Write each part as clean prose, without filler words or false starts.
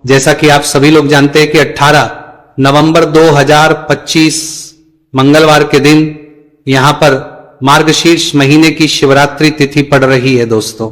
जैसा कि आप सभी लोग जानते हैं कि 18 नवंबर 2025 मंगलवार के दिन यहां पर मार्गशीर्ष महीने की शिवरात्रि तिथि पड़ रही है। दोस्तों,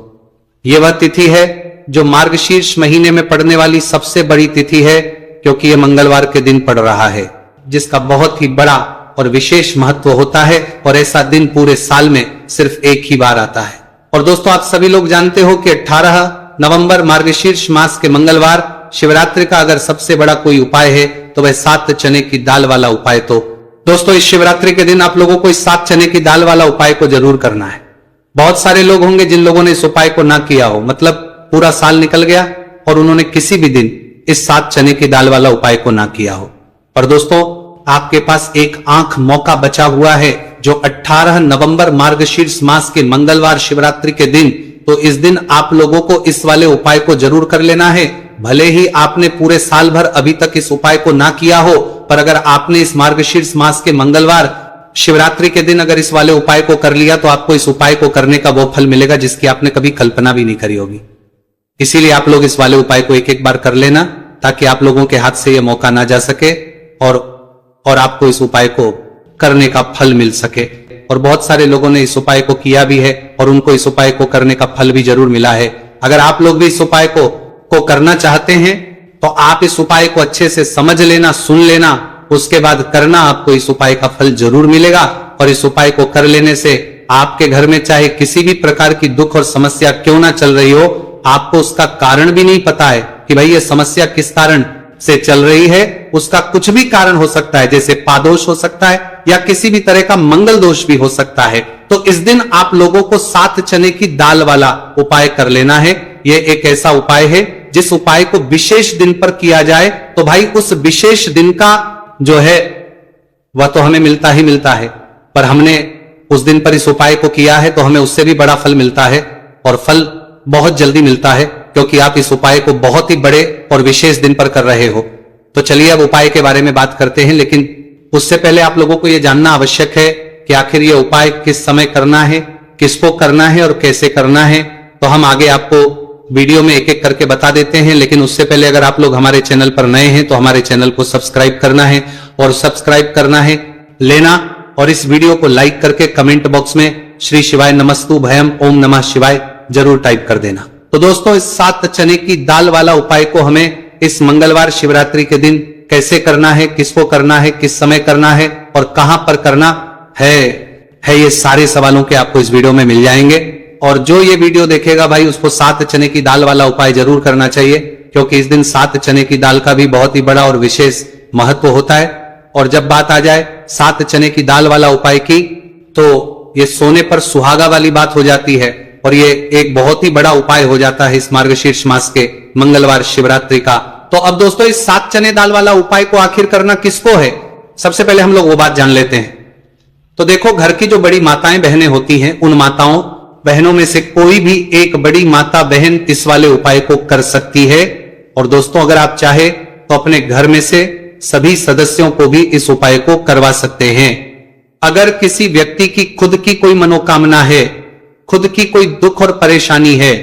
यह वह तिथि है जो मार्गशीर्ष महीने में पड़ने वाली सबसे बड़ी तिथि है, क्योंकि यह मंगलवार के दिन पड़ रहा है, जिसका बहुत ही बड़ा और विशेष महत्व होता है। और ऐसा दिन पूरे साल में सिर्फ एक ही बार आता है। और दोस्तों, आप सभी लोग जानते हो कि 18 नवंबर मार्गशीर्ष मास के मंगलवार शिवरात्रि का अगर सबसे बड़ा कोई उपाय है तो वह 7 चने की दाल वाला उपाय। तो दोस्तों, इस शिवरात्रि के दिन आप लोगों को इस 7 चने की दाल वाला उपाय को जरूर करना है। बहुत सारे लोग होंगे जिन लोगों ने इस उपाय को ना किया हो, मतलब पूरा साल निकल गया और उन्होंने किसी भी दिन इस 7 चने की दाल वाला उपाय को ना किया हो। पर दोस्तों, आपके पास एक आंख मौका बचा हुआ है, जो 18 नवंबर मार्गशीर्ष मास के मंगलवार शिवरात्रि के दिन, तो इस दिन आप लोगों को इस वाले उपाय को जरूर कर लेना है। भले ही आपने पूरे साल भर अभी तक इस उपाय को ना किया हो, पर अगर आपने इस मार्गशीर्ष मास के मंगलवार शिवरात्रि के दिन अगर इस वाले उपाय को कर लिया, तो आपको इस उपाय को करने का वो फल मिलेगा जिसकी आपने कभी कल्पना भी नहीं करी होगी। इसीलिए आप लोग इस वाले उपाय को एक एक बार कर लेना, ताकि आप लोगों के हाथ से यह मौका ना जा सके और आपको इस उपाय को करने का फल मिल सके। और बहुत सारे लोगों ने इस उपाय को किया भी है और उनको इस उपाय को करने का फल भी जरूर मिला है। अगर आप लोग भी इस उपाय को करना चाहते हैं तो आप इस उपाय को अच्छे से समझ लेना, सुन लेना, उसके बाद करना, आपको इस उपाय का फल जरूर मिलेगा। और इस उपाय को कर लेने से आपके घर में चाहे किसी भी प्रकार की दुख और समस्या क्यों ना चल रही हो, आपको उसका कारण भी नहीं पता है कि भाई ये समस्या किस कारण से चल रही है, उसका कुछ भी कारण हो सकता है, जैसे पादोष हो सकता है या किसी भी तरह का मंगल दोष भी हो सकता है। तो इस दिन आप लोगों को 7 चने की दाल वाला उपाय कर लेना है। यह एक ऐसा उपाय है जिस उपाय को विशेष दिन पर किया जाए तो भाई उस विशेष दिन का जो है वह तो हमें मिलता ही मिलता है, पर हमने उस दिन पर इस उपाय को किया है तो हमें उससे भी बड़ा फल मिलता है, और फल बहुत जल्दी मिलता है, क्योंकि आप इस उपाय को बहुत ही बड़े और विशेष दिन पर कर रहे हो। तो चलिए अब उपाय के बारे में बात करते हैं, लेकिन उससे पहले आप लोगों को यह जानना आवश्यक है कि आखिर यह उपाय किस समय करना है, किसको करना है और कैसे करना है। तो हम आगे आपको वीडियो में एक एक करके बता देते हैं, लेकिन उससे पहले अगर आप लोग हमारे चैनल पर नए हैं तो हमारे चैनल को सब्सक्राइब करना है, और सब्सक्राइब करना है लेना, और इस वीडियो को लाइक करके कमेंट बॉक्स में श्री शिवाय नमस्तु भयम ओम नमः शिवाय जरूर टाइप कर देना। तो दोस्तों, इस 7 चने की दाल वाला उपाय को हमें इस मंगलवार शिवरात्रि के दिन कैसे करना है, किसको करना है, किस समय करना है और कहां पर करना है, ये सारे सवालों के आपको इस वीडियो में मिल जाएंगे। और जो ये वीडियो देखेगा भाई, उसको 7 चने की दाल वाला उपाय जरूर करना चाहिए, क्योंकि इस दिन 7 चने की दाल का भी बहुत ही बड़ा और विशेष महत्व होता है। और जब बात आ जाए 7 चने की दाल वाला उपाय की, तो ये सोने पर सुहागा वाली बात हो जाती है, और ये एक बहुत ही बड़ा उपाय हो जाता है इस मार्गशीर्ष मास के मंगलवार शिवरात्रि का। तो अब दोस्तों, इस 7 चने दाल वाला उपाय को आखिर करना किसको है, सबसे पहले हम लोग वो बात जान लेते हैं। तो देखो, घर की जो बड़ी माताएं बहनें होती हैं, उन माताओं बहनों में से कोई भी एक बड़ी माता बहन इस वाले उपाय को कर सकती है। और दोस्तों, अगर आप चाहे तो अपने घर में से सभी सदस्यों को भी इस उपाय को करवा सकते हैं। अगर किसी व्यक्ति की खुद की कोई मनोकामना है, खुद की कोई दुख और परेशानी है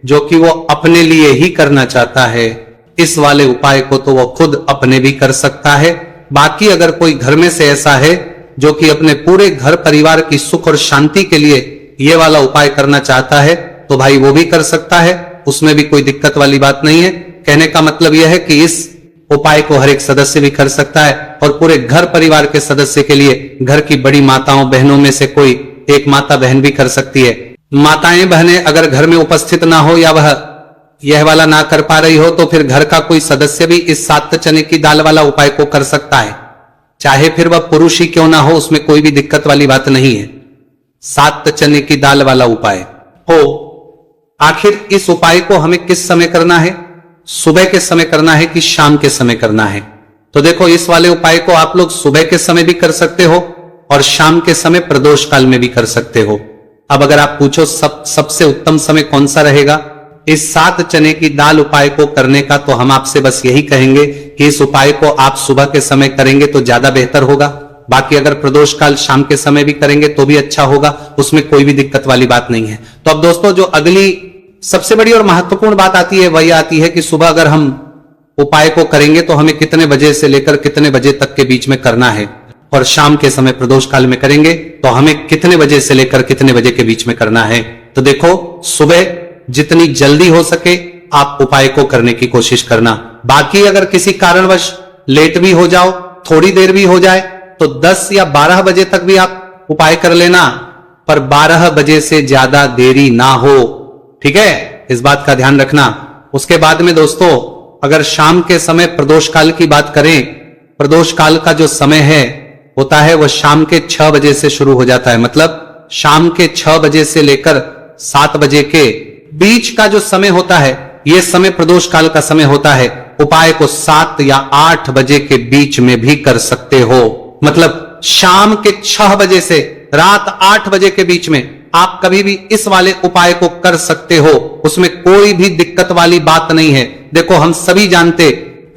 जो कि वो अपने लिए ही करना चाहता है, इस वाले उपाय को तो वो खुद अपने भी कर सकता है। बाकी अगर कोई घर में से ऐसा है जो कि अपने पूरे घर परिवार की सुख और शांति के लिए ये वाला उपाय करना चाहता है, तो भाई वो भी कर सकता है, उसमें भी कोई दिक्कत वाली बात नहीं है। कहने का मतलब यह है कि इस उपाय को हर एक सदस्य भी कर सकता है, और पूरे घर परिवार के सदस्य के लिए घर की बड़ी माताओं बहनों में से कोई एक माता बहन भी कर सकती है। माताएं बहनें अगर घर में उपस्थित ना हो या वह यह वाला ना कर पा रही हो, तो फिर घर का कोई सदस्य भी इस 7 चने की दाल वाला उपाय को कर सकता है, चाहे फिर वह पुरुष ही क्यों ना हो, उसमें कोई भी दिक्कत वाली बात नहीं है। 7 चने की दाल वाला उपाय हो। आखिर इस उपाय को हमें किस समय करना है, सुबह के समय करना है कि शाम के समय करना है? तो देखो, इस वाले उपाय को आप लोग सुबह के समय भी कर सकते हो और शाम के समय प्रदोष काल में भी कर सकते हो। अब अगर आप पूछो सबसे उत्तम समय कौन सा रहेगा इस 7 चने की दाल उपाय को करने का, तो हम आपसे बस यही कहेंगे कि इस उपाय को आप सुबह के समय करेंगे तो ज्यादा बेहतर होगा। बाकी अगर प्रदोष काल शाम के समय भी करेंगे तो भी अच्छा होगा, उसमें कोई भी दिक्कत वाली बात नहीं है। तो अब दोस्तों, जो अगली सबसे बड़ी और महत्वपूर्ण बात आती है वह आती है कि सुबह अगर हम उपाय को करेंगे तो हमें कितने बजे से लेकर कितने बजे तक के बीच में करना है, और शाम के समय प्रदोष काल में करेंगे तो हमें कितने बजे से लेकर कितने बजे के बीच में करना है। तो देखो, सुबह जितनी जल्दी हो सके आप उपाय को करने की कोशिश करना। बाकी अगर किसी कारणवश लेट भी हो जाओ, थोड़ी देर भी हो जाए, तो 10 या 12 बजे तक भी आप उपाय कर लेना, पर 12 बजे से ज्यादा देरी ना हो। ठीक है, इस बात का ध्यान रखना। उसके बाद में दोस्तों, अगर शाम के समय प्रदोष काल की बात करें, प्रदोष काल का जो समय है होता है वह शाम के 6 बजे से शुरू हो जाता है। मतलब शाम के 6 बजे से लेकर 7 बजे के बीच का जो समय होता है, यह समय प्रदोष काल का समय होता है। उपाय को 7 या 8 बजे के बीच में भी कर सकते हो। मतलब शाम के 6 बजे से रात 8 बजे के बीच में आप कभी भी इस वाले उपाय को कर सकते हो, उसमें कोई भी दिक्कत वाली बात नहीं है। देखो, हम सभी जानते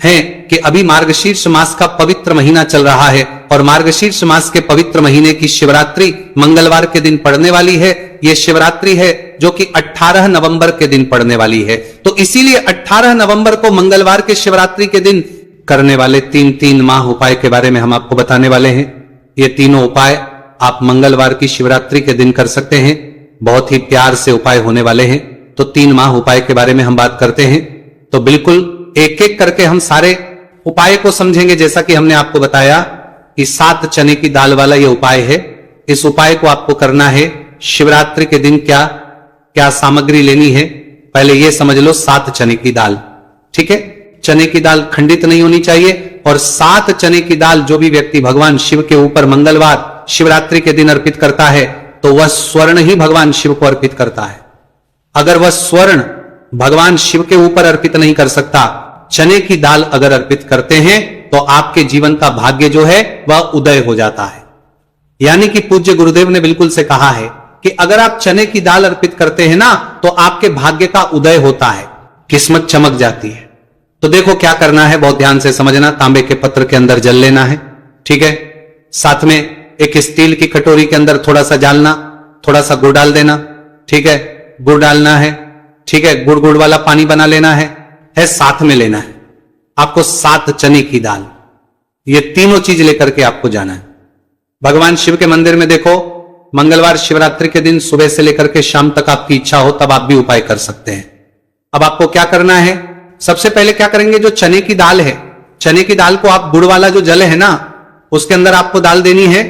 हैं कि अभी मार्गशीर्ष मास का पवित्र महीना चल रहा है, और मार्गशीर्ष मास के पवित्र महीने की शिवरात्रि मंगलवार के दिन पड़ने वाली है। यह शिवरात्रि है जो कि 18 नवंबर के दिन पड़ने वाली है। तो इसीलिए 18 नवंबर को मंगलवार के शिवरात्रि के दिन करने वाले 3 माह उपाय के बारे में हम आपको बताने वाले हैं। ये तीनों उपाय आप मंगलवार की शिवरात्रि के दिन कर सकते हैं। बहुत ही प्यार से उपाय होने वाले हैं। तो 3 माह उपाय के बारे में हम बात करते हैं। तो बिल्कुल एक एक करके हम सारे उपाय को समझेंगे। जैसा कि हमने आपको बताया कि 7 चने की दाल वाला यह उपाय है। इस उपाय को आपको करना है शिवरात्रि के दिन। क्या क्या सामग्री लेनी है, पहले यह समझ लो। 7 चने की दाल, ठीक है। चने की दाल खंडित नहीं होनी चाहिए, और 7 चने की दाल जो भी व्यक्ति भगवान शिव के ऊपर मंगलवार शिवरात्रि के दिन अर्पित करता है, तो वह स्वर्ण ही भगवान शिव को अर्पित करता है। अगर वह स्वर्ण भगवान शिव के ऊपर अर्पित नहीं कर सकता, चने की दाल अगर अर्पित करते हैं, तो आपके जीवन का भाग्य जो है वह उदय हो जाता है। यानी कि पूज्य गुरुदेव ने बिल्कुल से कहा है कि अगर आप चने की दाल अर्पित करते हैं ना, तो आपके भाग्य का उदय होता है, किस्मत चमक जाती है। तो देखो क्या करना है, बहुत ध्यान से समझना। तांबे के पत्र के अंदर जल लेना है, ठीक है। साथ में एक स्टील की कटोरी के अंदर थोड़ा सा डालना, थोड़ा सा गुड़ डाल देना, ठीक है। गुड़ डालना है, ठीक है। गुड़ वाला पानी बना लेना है, साथ में लेना है आपको 7 चने की दाल। ये तीनों चीज लेकर के आपको जाना है भगवान शिव के मंदिर में। देखो, मंगलवार शिवरात्रि के दिन सुबह से लेकर के शाम तक आपकी इच्छा हो तब आप भी उपाय कर सकते हैं। अब आपको क्या करना है, सबसे पहले क्या करेंगे, जो चने की दाल है, चने की दाल को आप गुड़ वाला जो जल है ना, उसके अंदर आपको डाल देनी है।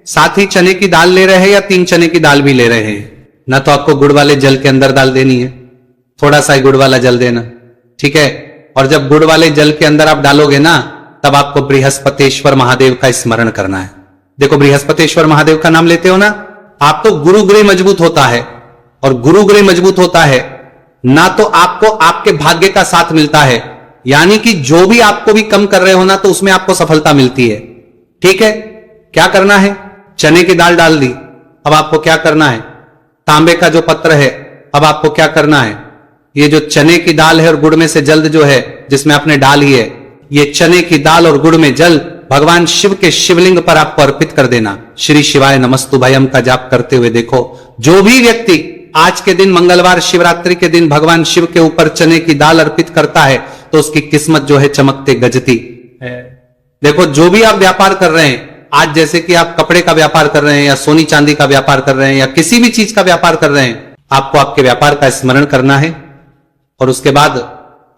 साथ ही चने की दाल ले रहे हैं या 3 चने की दाल भी ले रहे हैं ना, तो आपको गुड़ वाले जल के अंदर डाल देनी है। थोड़ा सा गुड़ वाला जल देना, ठीक है। और जब गुड़ वाले जल के अंदर आप डालोगे ना, तब आपको बृहस्पतेश्वर महादेव का स्मरण करना है। देखो, बृहस्पतेश्वर महादेव का नाम लेते हो ना, आप तो गुरुगृह मजबूत होता है, और गुरुगृह मजबूत होता है ना, तो आपको आपके भाग्य का साथ मिलता है। यानी कि जो भी आपको भी कम कर रहे हो ना, तो उसमें आपको सफलता मिलती है, ठीक है। क्या करना है, चने की दाल डाल दी। अब आपको क्या करना है, तांबे का जो पत्र है, अब आपको क्या करना है, ये जो चने की दाल है और गुड़ में से जल जो है जिसमें आपने डाली है, ये चने की दाल और गुड़ में जल भगवान शिव के शिवलिंग पर आपको अर्पित कर देना। श्री शिवाय नमस्तुभयम का जाप करते हुए देखो, जो भी व्यक्ति आज के दिन मंगलवार शिवरात्रि के दिन भगवान शिव के ऊपर चने की दाल अर्पित करता है, तो उसकी किस्मत जो है चमकते गजती है। देखो, जो भी आप व्यापार कर रहे हैं आज, जैसे कि आप कपड़े का व्यापार कर रहे हैं या सोनी चांदी का व्यापार कर रहे हैं या किसी भी चीज का व्यापार कर रहे हैं, आपको आपके व्यापार का स्मरण करना है, और उसके बाद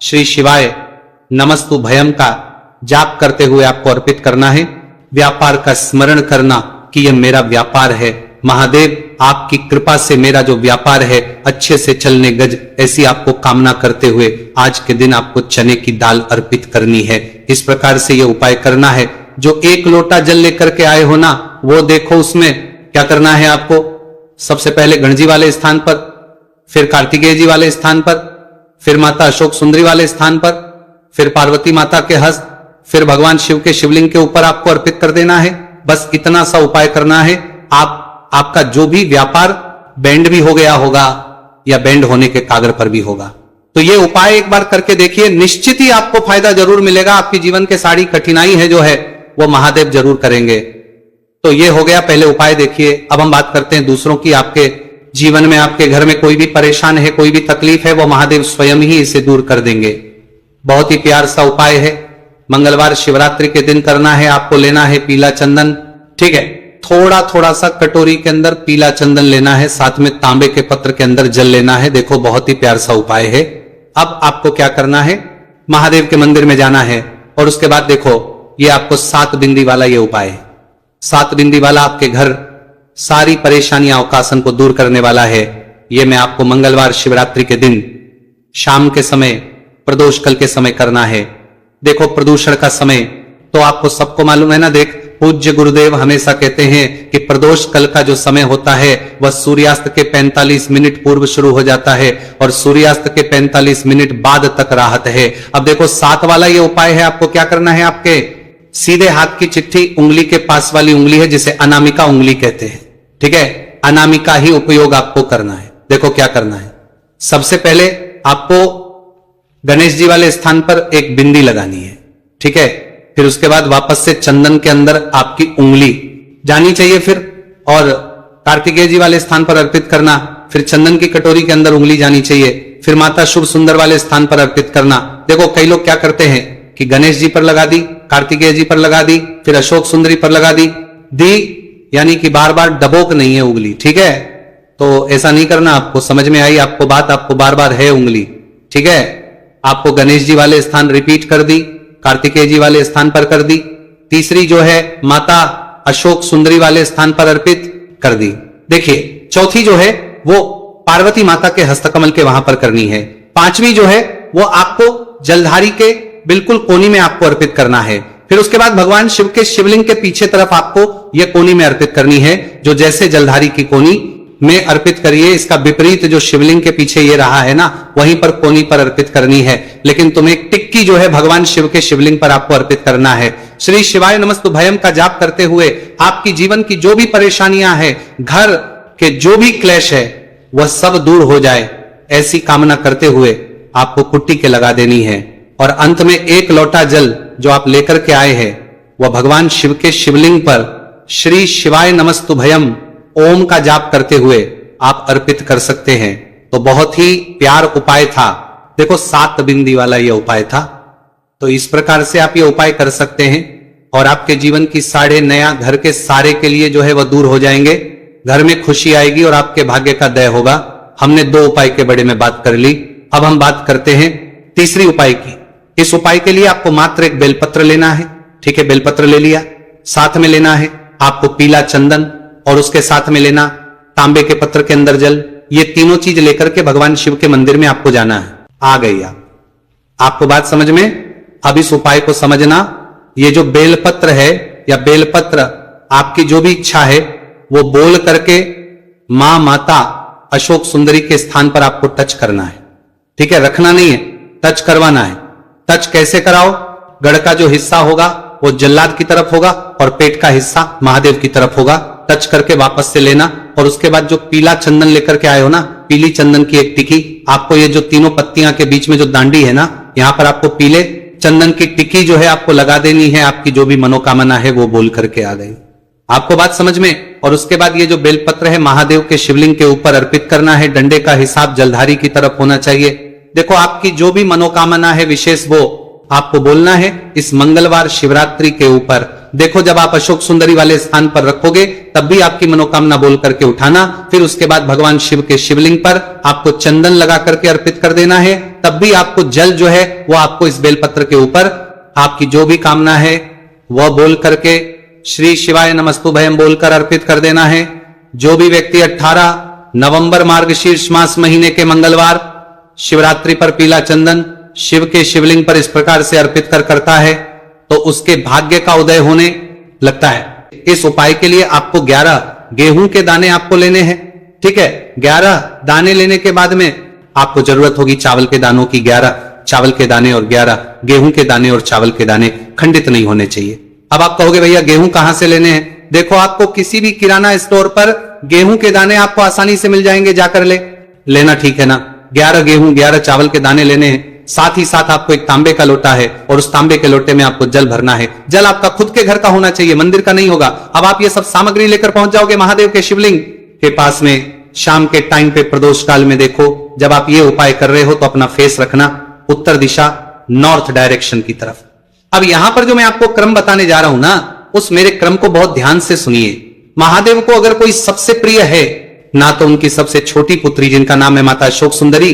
श्री शिवाय नमस्तुभयम का जाप करते हुए आपको अर्पित करना है। व्यापार का स्मरण करना कि यह मेरा व्यापार है, महादेव आपकी कृपा से मेरा जो व्यापार है अच्छे से चलने गज, ऐसी आपको कामना करते हुए आज के दिन आपको चने की दाल अर्पित करनी है। इस प्रकार से यह उपाय करना है। जो 1 लोटा जल लेकर के आए हो ना, वो देखो उसमें क्या करना है आपको। सबसे पहले गणजी वाले स्थान पर, फिर कार्तिकेय जी वाले स्थान पर, फिर माता अशोक सुंदरी वाले स्थान पर, फिर पार्वती माता के हस्त, फिर भगवान शिव के शिवलिंग के ऊपर आपको अर्पित कर देना है। बस इतना सा उपाय करना है। आपका जो भी व्यापार बैंड भी हो गया होगा या बैंड होने के कागर पर भी होगा, तो ये उपाय एक बार करके देखिए, निश्चित ही आपको फायदा जरूर मिलेगा। आपके जीवन के सारी कठिनाई है जो है वो महादेव जरूर करेंगे। तो ये हो गया पहले उपाय। देखिए, अब हम बात करते हैं दूसरों की। आपके जीवन में, आपके घर में कोई भी परेशान है, कोई भी तकलीफ है, वो महादेव स्वयं ही इसे दूर कर देंगे। बहुत ही प्यार सा उपाय है। मंगलवार शिवरात्रि के दिन करना है। आपको लेना है पीला चंदन, ठीक है। थोड़ा थोड़ा सा कटोरी के अंदर पीला चंदन लेना है, साथ में तांबे के पत्र के अंदर जल लेना है। देखो बहुत ही प्यार सा उपाय है। अब आपको क्या करना है, महादेव के मंदिर में जाना है और उसके बाद देखो ये आपको 7 बिंदी वाला ये उपाय है। 7 बिंदी वाला आपके घर सारी परेशानियां अवकाशन को दूर करने वाला है। ये मैं आपको मंगलवार शिवरात्रि के दिन शाम के समय प्रदोष काल के समय करना है। देखो प्रदूषण का समय तो आपको सबको मालूम है ना। देख पूज्य गुरुदेव हमेशा कहते हैं कि प्रदोष काल का जो समय होता है वह सूर्यास्त के 45 मिनट पूर्व शुरू हो जाता है और सूर्यास्त के 45 मिनट बाद तक राहत है। अब देखो 7 वाला ये उपाय है। आपको क्या करना है, आपके सीधे हाथ की चिट्ठी उंगली के पास वाली उंगली है जिसे अनामिका उंगली कहते हैं, ठीक है। अनामिका ही उपयोग आपको करना है। देखो क्या करना है, सबसे पहले आपको गणेश जी वाले स्थान पर एक बिंदी लगानी है, ठीक है। फिर उसके बाद वापस से चंदन के अंदर आपकी उंगली जानी चाहिए फिर, और कार्तिकेय जी वाले स्थान पर अर्पित करना। फिर चंदन की कटोरी के अंदर उंगली जानी चाहिए। फिर माता शुभ सुंदर वाले स्थान पर अर्पित करना। देखो कई लोग क्या करते हैं कि गणेश जी पर लगा दी, कार्तिकेय जी पर लगा दी, फिर अशोक सुंदरी पर लगा दी, यानी कि बार बार डबोक नहीं है उंगली, ठीक है। तो ऐसा नहीं करना। आपको समझ में आई आपको बात, आपको बार बार है उंगली, ठीक है। आपको गणेश जी वाले स्थान रिपीट कर दी, कार्तिकेय जी वाले स्थान पर कर दी, तीसरी जो है माता अशोक सुंदरी वाले स्थान पर अर्पित कर दी। देखिए चौथी जो है वो पार्वती माता के हस्तकमल के वहां पर करनी है। 5वीं जो है वो आपको जलधारी के बिल्कुल कोनी में आपको अर्पित करना है। फिर उसके बाद भगवान शिव के शिवलिंग के पीछे तरफ आपको यह कोनी में अर्पित करनी है, जो जैसे जलधारी की कोनी में अर्पित करिए, इसका विपरीत जो शिवलिंग के पीछे ये रहा है ना, वहीं पर कोनी पर अर्पित करनी है। लेकिन तुम्हें टिक्की जो है भगवान शिव के शिवलिंग पर आपको अर्पित करना है। श्री शिवाय नमस्तुभयम का जाप करते हुए आपकी जीवन की जो भी परेशानियां हैं, घर के जो भी क्लेश है, वह सब दूर हो जाए, ऐसी कामना करते हुए आपको कुट्टी के लगा देनी है। और अंत में 1 लोटा जल जो आप लेकर के आए हैं वह भगवान शिव के शिवलिंग पर श्री शिवाय नमस्तुभयम ओम का जाप करते हुए आप अर्पित कर सकते हैं। तो बहुत ही प्यार उपाय था। देखो 7 बिंदी वाला यह उपाय था। तो इस प्रकार से आप ये उपाय कर सकते हैं और आपके जीवन की साढ़े नया घर के सारे के लिए जो है वह दूर हो जाएंगे। घर में खुशी आएगी और आपके भाग्य का दय होगा। हमने 2 उपाय के बारे में बात कर ली। अब हम बात करते हैं तीसरी उपाय की। इस उपाय के लिए आपको मात्र एक बेलपत्र लेना है, ठीक है। बेलपत्र ले लिया, साथ में लेना है आपको पीला चंदन और उसके साथ में लेना तांबे के पत्र के अंदर जल। ये तीनों चीज लेकर के भगवान शिव के मंदिर में आपको जाना है। आ गई आपको बात समझ में। अब इस उपाय को समझना। ये जो बेलपत्र है या बेलपत्र आपकी जो भी इच्छा है वो बोल करके मां माता अशोक सुंदरी के स्थान पर आपको टच करना है, ठीक है। रखना नहीं है, टच करवाना है। टच कैसे कराओ, गढ़ का जो हिस्सा होगा वो जल्लाद की तरफ होगा और पेट का हिस्सा महादेव की तरफ होगा। टच करके वापस से लेना और उसके बाद जो पीला चंदन लेकर के आए हो ना, पीली चंदन की एक टिकी, आपको ये जो तीनों पत्तियां के बीच में जो दांडी है ना, यहां पर आपको पीले चंदन की टिकी जो है आपको लगा देनी है। आपकी जो भी मनोकामना है वो बोल करके आ गई। आपको बात समझ में। और उसके बाद ये जो बेलपत्र है महादेव के शिवलिंग के ऊपर अर्पित करना है। डंडे का हिसाब जलधारी की तरफ होना चाहिए। देखो आपकी जो भी मनोकामना है विशेष वो आपको बोलना है इस मंगलवार शिवरात्रि के ऊपर। देखो जब आप अशोक सुंदरी वाले स्थान पर रखोगे तब भी आपकी मनोकामना बोल करके उठाना। फिर उसके बाद भगवान शिव के शिवलिंग पर आपको चंदन लगा करके अर्पित कर देना है। तब भी आपको जल जो है वो आपको इस बेलपत्र के ऊपर आपकी जो भी कामना है वह बोल करके श्री शिवाय नमस्तुभयम बोलकर अर्पित कर देना है। जो भी व्यक्ति 18 नवंबर मार्गशीर्ष मास महीने के मंगलवार शिवरात्रि पर पीला चंदन शिव के शिवलिंग पर इस प्रकार से अर्पित करता है तो उसके भाग्य का उदय होने लगता है। इस उपाय के लिए आपको 11 गेहूं के दाने आपको लेने हैं, ठीक है। 11 दाने लेने के बाद में आपको जरूरत होगी चावल के दानों की। 11 चावल के दाने और 11 गेहूं के दाने और चावल के दाने खंडित नहीं होने चाहिए। अब आप कहोगे भैया गेहूं कहां से लेने हैं। देखो आपको किसी भी किराना स्टोर पर गेहूं के दाने आपको आसानी से मिल जाएंगे, जाकर लेना, ठीक है ना। 11 गेहूं 11 चावल के दाने लेने हैं। साथ ही साथ आपको एक तांबे का लोटा है और उस तांबे के लोटे में आपको जल भरना है। जल आपका खुद के घर का होना चाहिए, मंदिर का नहीं होगा। अब आप ये सब सामग्री लेकर पहुंच जाओगे महादेव के शिवलिंग के पास में। शाम के टाइम पे प्रदोष काल में देखो जब आप ये उपाय कर रहे हो तो अपना फेस रखना उत्तर दिशा, नॉर्थ डायरेक्शन की तरफ। अब यहां पर जो मैं आपको क्रम बताने जा रहा हूं ना, उस मेरे क्रम को बहुत ध्यान से सुनिए। महादेव को अगर कोई सबसे प्रिय है ना, तो उनकी सबसे छोटी पुत्री जिनका नाम है माता अशोक सुंदरी,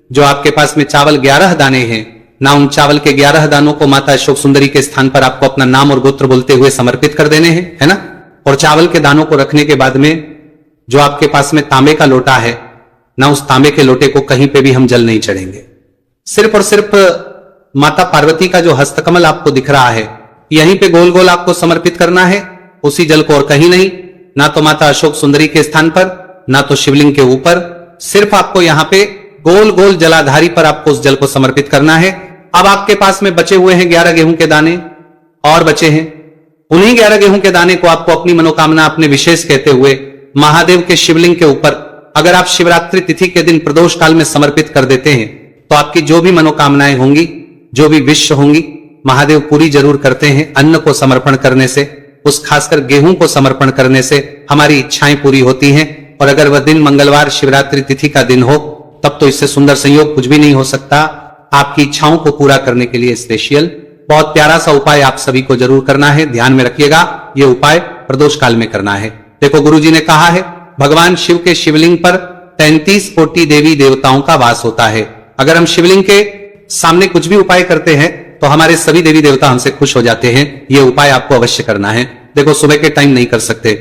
जो आपके पास में चावल 11 दाने हैं ना, उन चावल के 11 दानों को माता अशोक सुंदरी के स्थान पर आपको अपना नाम और गोत्र बोलते हुए समर्पित कर देने हैं, है ना। और चावल के दानों को रखने के बाद में जो आपके पास में तांबे का लोटा है ना, उस तांबे के लोटे को कहीं पे भी हम जल नहीं चढ़ेंगे। सिर्फ और सिर्फ माता पार्वती का जो हस्तकमल आपको दिख रहा है, यहीं पे गोल गोल आपको समर्पित करना है, उसी जल को, और कहीं नहीं। ना तो माता अशोक सुंदरी के स्थान पर, ना तो शिवलिंग के ऊपर, सिर्फ आपको यहां पे गोल गोल जलाधारी पर आपको उस जल को समर्पित करना है। अब आपके पास में बचे हुए हैं 11 गेहूं के दाने और बचे हैं। उन्हीं 11 गेहूं के दाने को आपको अपनी मनोकामना, अपने विशेष कहते हुए महादेव के शिवलिंग के ऊपर अगर आप शिवरात्रि तिथि के दिन प्रदोष काल में समर्पित कर देते हैं, तो आपकी जो भी मनोकामनाएं होंगी, जो भी विश होंगी, महादेव पूरी जरूर करते हैं। अन्न को समर्पण करने से, उस खासकर गेहूं को समर्पण करने से हमारी इच्छाएं पूरी होती हैं। और अगर वह दिन मंगलवार शिवरात्रि तिथि का दिन हो, तब तो इससे सुंदर संयोग कुछ भी नहीं हो सकता। आपकी इच्छाओं को पूरा करने के लिए स्पेशल बहुत प्यारा सा उपाय आप सभी को जरूर करना है। ध्यान में रखिएगा, यह उपाय प्रदोष काल में करना है। देखो, गुरुजी ने कहा है भगवान शिव के शिवलिंग पर 33 कोटि देवी देवताओं का वास होता है। अगर हम शिवलिंग के सामने कुछ भी उपाय करते हैं तो हमारे सभी देवी देवता हमसे खुश हो जाते हैं। यह उपाय आपको अवश्य करना है। देखो, सुबह के टाइम नहीं कर सकते,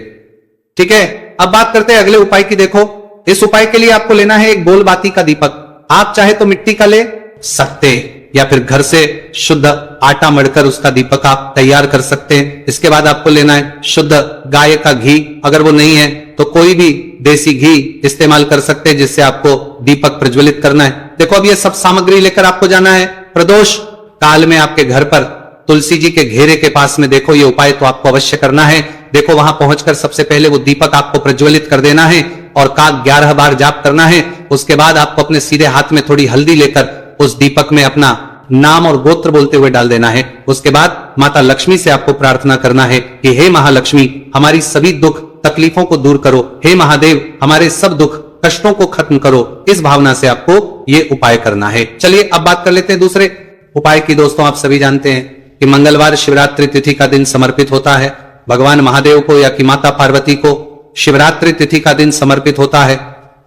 ठीक है। अब बात करते हैं अगले उपाय की। देखो, इस उपाय के लिए आपको लेना है एक गोल बाती का दीपक। आप चाहे तो मिट्टी का ले सकते, या फिर घर से शुद्ध आटा मढ़कर उसका दीपक आप तैयार कर सकते हैं। इसके बाद आपको लेना है शुद्ध गाय का घी। अगर वो नहीं है तो कोई भी देसी घी इस्तेमाल कर सकते हैं, जिससे आपको दीपक प्रज्वलित करना है। देखो, अब ये सब सामग्री लेकर आपको जाना है प्रदोष काल में आपके घर पर तुलसी जी के घेरे के पास में। देखो, ये उपाय तो आपको अवश्य करना है। देखो, वहां पहुंचकर सबसे पहले वो दीपक आपको प्रज्वलित कर देना है और काक 11 बार जाप करना है। उसके बाद आपको अपने सीधे हाथ में थोड़ी हल्दी लेकर उस दीपक में अपना नाम और गोत्र बोलते हुए डाल देना है। उसके बाद माता लक्ष्मी से आपको प्रार्थना करना है कि हे महालक्ष्मी, हमारी सभी दुख तकलीफों को दूर करो। हे महादेव, हमारे सब दुख कष्टों को खत्म करो। इस भावना से आपको ये उपाय करना है। चलिए अब बात कर लेते हैं दूसरे उपाय की। दोस्तों, आप सभी जानते हैं कि मंगलवार शिवरात्रि तिथि का दिन समर्पित होता है भगवान महादेव को, या कि माता पार्वती को शिवरात्रि तिथि का दिन समर्पित होता है।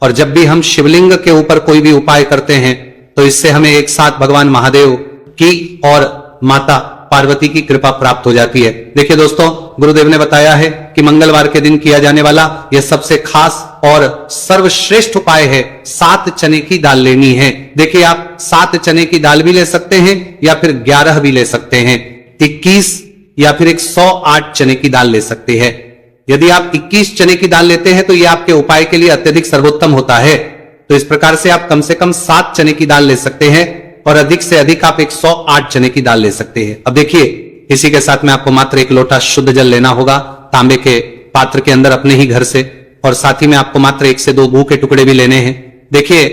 और जब भी हम शिवलिंग के ऊपर कोई भी उपाय करते हैं, तो इससे हमें एक साथ भगवान महादेव की और माता पार्वती की कृपा प्राप्त हो जाती है। देखिए दोस्तों, गुरुदेव ने बताया है कि मंगलवार के दिन किया जाने वाला यह सबसे खास और सर्वश्रेष्ठ उपाय है। 7 चने की दाल लेनी है। देखिए, आप 7 चने की दाल भी ले सकते हैं या फिर 11 भी ले सकते हैं। 21 या फिर 108 चने की दाल ले सकते हैं। यदि आप 21 चने की दाल लेते हैं तो यह आपके उपाय के लिए अत्यधिक सर्वोत्तम होता है। तो इस प्रकार से आप कम से कम 7 चने की दाल ले सकते हैं और अधिक से अधिक आप 108 चने की दाल ले सकते हैं। अब देखिए, इसी के साथ में आपको मात्र 1 लोटा शुद्ध जल लेना होगा तांबे के पात्र के अंदर अपने ही घर से, और साथ ही में आपको मात्र 1 से 2 गू के टुकड़े भी लेने हैं। देखिए,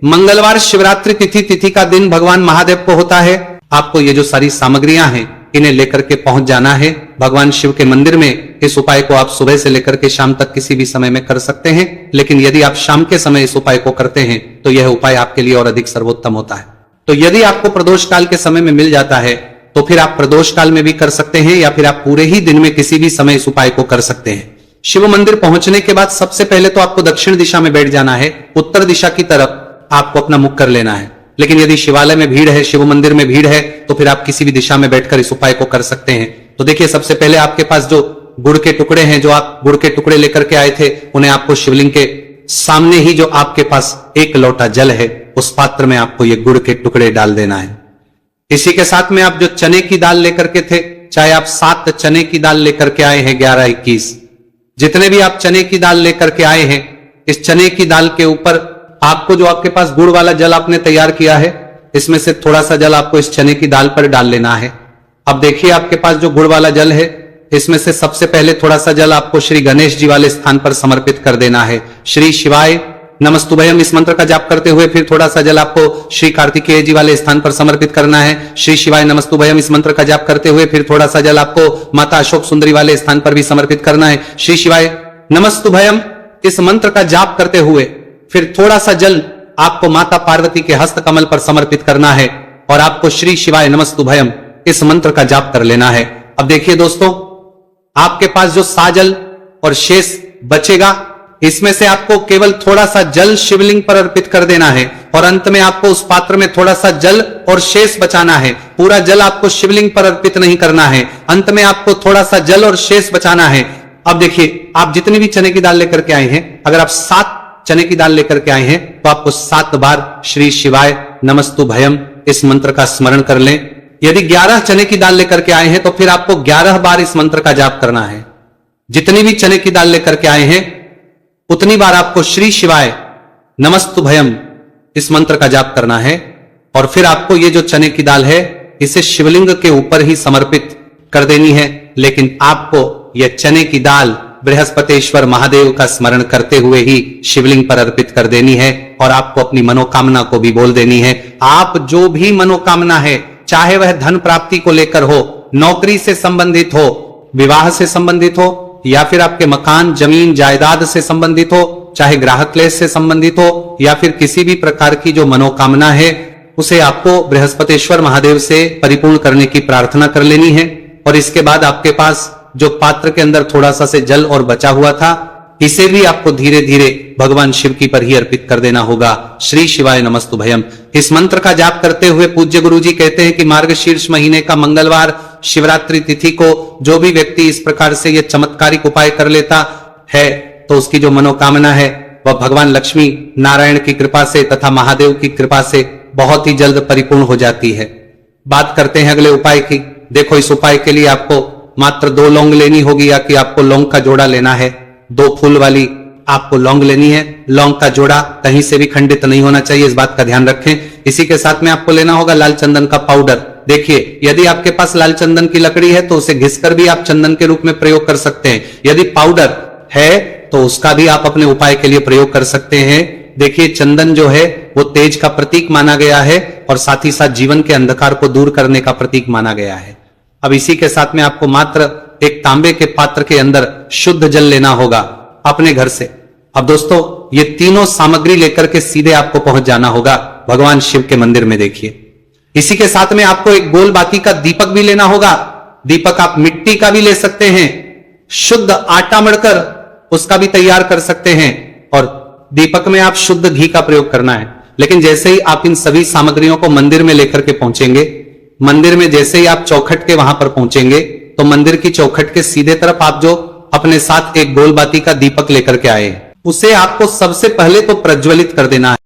मंगलवार शिवरात्रि तिथि का दिन भगवान महादेव को होता है। आपको ये जो सारी सामग्रियां हैं, इन्हें लेकर के पहुंच जाना है भगवान शिव के मंदिर में। इस उपाय को आप सुबह से लेकर के शाम तक किसी भी समय में कर सकते हैं, लेकिन यदि आप शाम के समय इस उपाय को करते हैं तो यह उपाय आपके लिए और अधिक सर्वोत्तम होता है। तो यदि आपको प्रदोष काल के समय में मिल जाता है तो फिर आप प्रदोष काल में भी कर सकते हैं, या फिर आप पूरे ही दिन में किसी भी समय इस उपाय को कर सकते हैं। शिव मंदिर पहुंचने के बाद सबसे पहले तो आपको दक्षिण दिशा में बैठ जाना है। उत्तर दिशा की तरफ आपको अपना मुख कर लेना है। लेकिन यदि शिवालय में भीड़ है, शिव मंदिर में भीड़ है, तो फिर आप किसी भी दिशा में बैठकर इस उपाय को कर सकते हैं। तो देखिए, सबसे पहले आपके पास जो गुड़ के टुकड़े हैं, जो आप गुड़ के टुकड़े लेकर के आए थे, उन्हें आपको शिवलिंग के सामने ही जो आपके पास 1 लोटा जल है, उस पात्र में आपको ये गुड़ के टुकड़े डाल देना है। इसी के साथ में आप जो चने की दाल लेकर के थे, चाहे आप 7 चने की दाल लेकर के आए हैं, 11, 21, जितने भी आप चने की दाल लेकर के आए हैं, इस चने की दाल के ऊपर आपको जो आपके पास गुड़ वाला जल आपने तैयार किया है, इसमें से थोड़ा सा जल आपको इस चने की दाल पर डाल लेना है। अब देखिए, आपके पास जो गुड़ वाला जल है, इसमें से सबसे पहले थोड़ा सा जल आपको श्री गणेश जी वाले स्थान पर समर्पित कर देना है। श्री शिवाय नमस्तुभयम इस मंत्र का जाप करते हुए फिर थोड़ा सा जल आपको श्री कार्तिकेय जी वाले स्थान पर समर्पित करना है। श्री शिवाय नमस्तुभयम इस मंत्र का जाप करते हुए फिर थोड़ा सा जल आपको माता अशोक सुंदरी वाले स्थान पर भी समर्पित करना है। श्री शिवाय नमस्तुभयम इस मंत्र का जाप करते हुए फिर थोड़ा सा जल आपको माता पार्वती के हस्त कमल पर समर्पित करना है। और आपको श्री शिवाय नमस्तुभयम इस मंत्र का जाप कर लेना है। अब देखिए दोस्तों, आपके पास जो साजल और शेष बचेगा, इसमें से आपको केवल थोड़ा सा जल शिवलिंग पर अर्पित कर देना है और अंत में आपको उस पात्र में थोड़ा सा जल और शेष बचाना है। पूरा जल आपको शिवलिंग पर अर्पित नहीं करना है, अंत में आपको थोड़ा सा जल और शेष बचाना है। अब देखिए, आप जितनी भी चने की दाल लेकर के आए हैं, अगर आप 7 चने की दाल लेकर के आए हैं तो आपको 7 बार श्री शिवाय नमस्तुभयम इस मंत्र का स्मरण कर लें। यदि 11 चने की दाल लेकर के आए हैं तो फिर आपको 11 बार इस मंत्र का जाप करना है। जितनी भी चने की दाल लेकर के आए हैं उतनी बार आपको श्री शिवाय नमस्तुभयम इस मंत्र का जाप करना है और फिर आपको ये जो चने की दाल है इसे शिवलिंग के ऊपर ही समर्पित कर देनी है। लेकिन आपको यह चने की दाल बृहस्पतिश्वर महादेव का स्मरण करते हुए ही शिवलिंग पर अर्पित कर देनी है और आपको अपनी मनोकामना को भी बोल देनी है। आप जो भी मनोकामना है, चाहे वह धन प्राप्ति को लेकर हो, नौकरी से संबंधित हो, विवाह से संबंधित हो, या फिर आपके मकान जमीन जायदाद से संबंधित हो, चाहे ग्राहक क्लेश से संबंधित हो, या फिर किसी भी प्रकार की जो मनोकामना है उसे आपको बृहस्पतिश्वर महादेव से परिपूर्ण करने की प्रार्थना कर लेनी है। और इसके बाद आपके पास जो पात्र के अंदर थोड़ा सा से जल और बचा हुआ था, इसे भी आपको धीरे धीरे भगवान शिव की पर ही अर्पित कर देना होगा। श्री शिवाय नमस्तुभयम इस मंत्र का जाप करते हुए पूज्य गुरु जी कहते हैं कि मार्गशीर्ष महीने का मंगलवार शिवरात्रि तिथि को जो भी व्यक्ति इस प्रकार से यह चमत्कारिक उपाय कर लेता है तो उसकी जो मनोकामना है वह भगवान लक्ष्मी नारायण की कृपा से तथा महादेव की कृपा से बहुत ही जल्द परिपूर्ण हो जाती है। बात करते हैं अगले उपाय की। देखो, इस उपाय के लिए आपको मात्र 2 लौंग लेनी होगी या कि आपको लौंग का जोड़ा लेना है। 2 फूल वाली आपको लौंग लेनी है। लौंग का जोड़ा कहीं से भी खंडित नहीं होना चाहिए, इस बात का ध्यान रखें। इसी के साथ में आपको लेना होगा लाल चंदन का पाउडर। देखिए, यदि आपके पास लाल चंदन की लकड़ी है तो उसे घिसकर भी आप चंदन के रूप में प्रयोग कर सकते हैं। यदि पाउडर है तो उसका भी आप अपने उपाय के लिए प्रयोग कर सकते हैं। देखिए, चंदन जो है वो तेज का प्रतीक माना गया है और साथ ही साथ जीवन के अंधकार को दूर करने का प्रतीक माना गया है। अब इसी के साथ में आपको मात्र एक तांबे के पात्र के अंदर शुद्ध जल लेना होगा अपने घर से। अब दोस्तों, ये तीनों सामग्री लेकर के सीधे आपको पहुंच जाना होगा भगवान शिव के मंदिर में। देखिए, इसी के साथ में आपको एक गोल बाती का दीपक भी लेना होगा। दीपक आप मिट्टी का भी ले सकते हैं, शुद्ध आटा मढ़कर उसका भी तैयार कर सकते हैं और दीपक में आप शुद्ध घी का प्रयोग करना है। लेकिन जैसे ही आप इन सभी सामग्रियों को मंदिर में लेकर के पहुंचेंगे, मंदिर में जैसे ही आप चौखट के वहां पर पहुंचेंगे तो मंदिर की चौखट के सीधे तरफ आप जो अपने साथ एक गोल बाती का दीपक लेकर के आए, उसे आपको सबसे पहले तो प्रज्वलित कर देना है।